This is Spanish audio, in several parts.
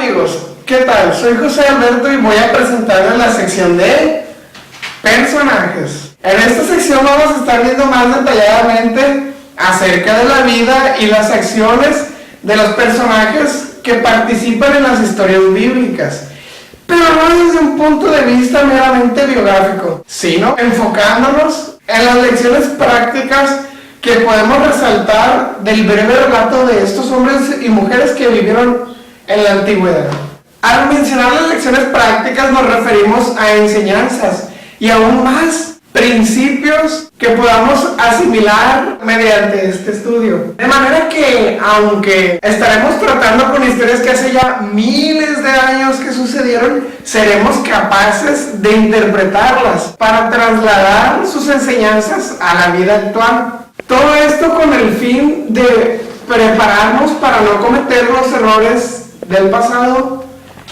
amigos, ¿qué tal? Soy José Alberto y voy a presentarles la sección de personajes. En esta sección vamos a estar viendo más detalladamente acerca de la vida y las acciones de los personajes que participan en las historias bíblicas, pero no desde un punto de vista meramente biográfico, sino enfocándonos en las lecciones prácticas que podemos resaltar del breve relato de estos hombres y mujeres que vivieron en la antigüedad. Al mencionar las lecciones prácticas nos referimos a enseñanzas y aún más principios que podamos asimilar mediante este estudio. De manera que, aunque estaremos tratando con historias que hace ya miles de años que sucedieron, seremos capaces de interpretarlas para trasladar sus enseñanzas a la vida actual. Todo esto con el fin de prepararnos para no cometer los errores del pasado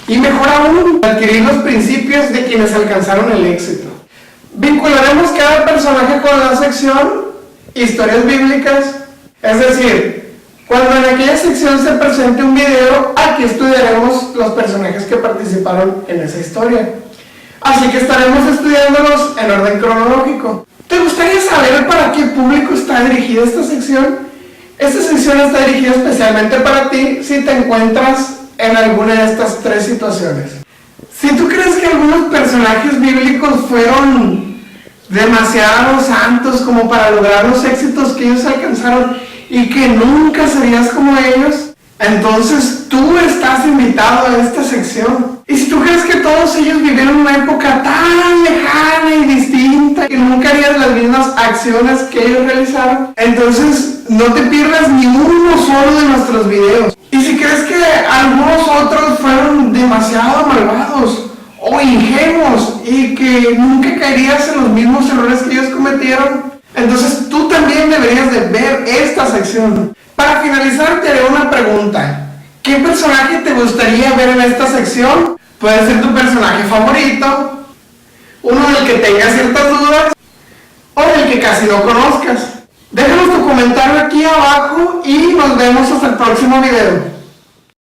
y mejor aún, adquirir los principios de quienes alcanzaron el éxito. Vincularemos cada personaje con la sección historias bíblicas, es decir, cuando en aquella sección se presente un video, aquí estudiaremos los personajes que participaron en esa historia. Así que estaremos estudiándolos en orden cronológico. ¿Te gustaría saber para qué público está dirigida esta sección? Esta sección está dirigida especialmente para ti si te encuentras en alguna de estas tres situaciones. Si tú crees que algunos personajes bíblicos fueron demasiado santos como para lograr los éxitos que ellos alcanzaron y que nunca serías como ellos, entonces tú estás invitado a esta sección. Y si tú crees que todos ellos vivieron una época tan lejana y distinta y nunca harías las mismas acciones que ellos realizaron, entonces no te pierdas ni uno solo de nuestros videos. Y si crees que algunos otros fueron demasiado malvados o ingenuos y que nunca caerías en los mismos errores que ellos cometieron, entonces tú también deberías de ver esta sección. Para finalizar te haré una pregunta. ¿Qué personaje te gustaría ver en esta sección? Puede ser tu personaje favorito, uno del que tengas ciertas dudas o del que casi no conozcas. Déjanos tu comentario aquí abajo y nos vemos hasta el próximo video.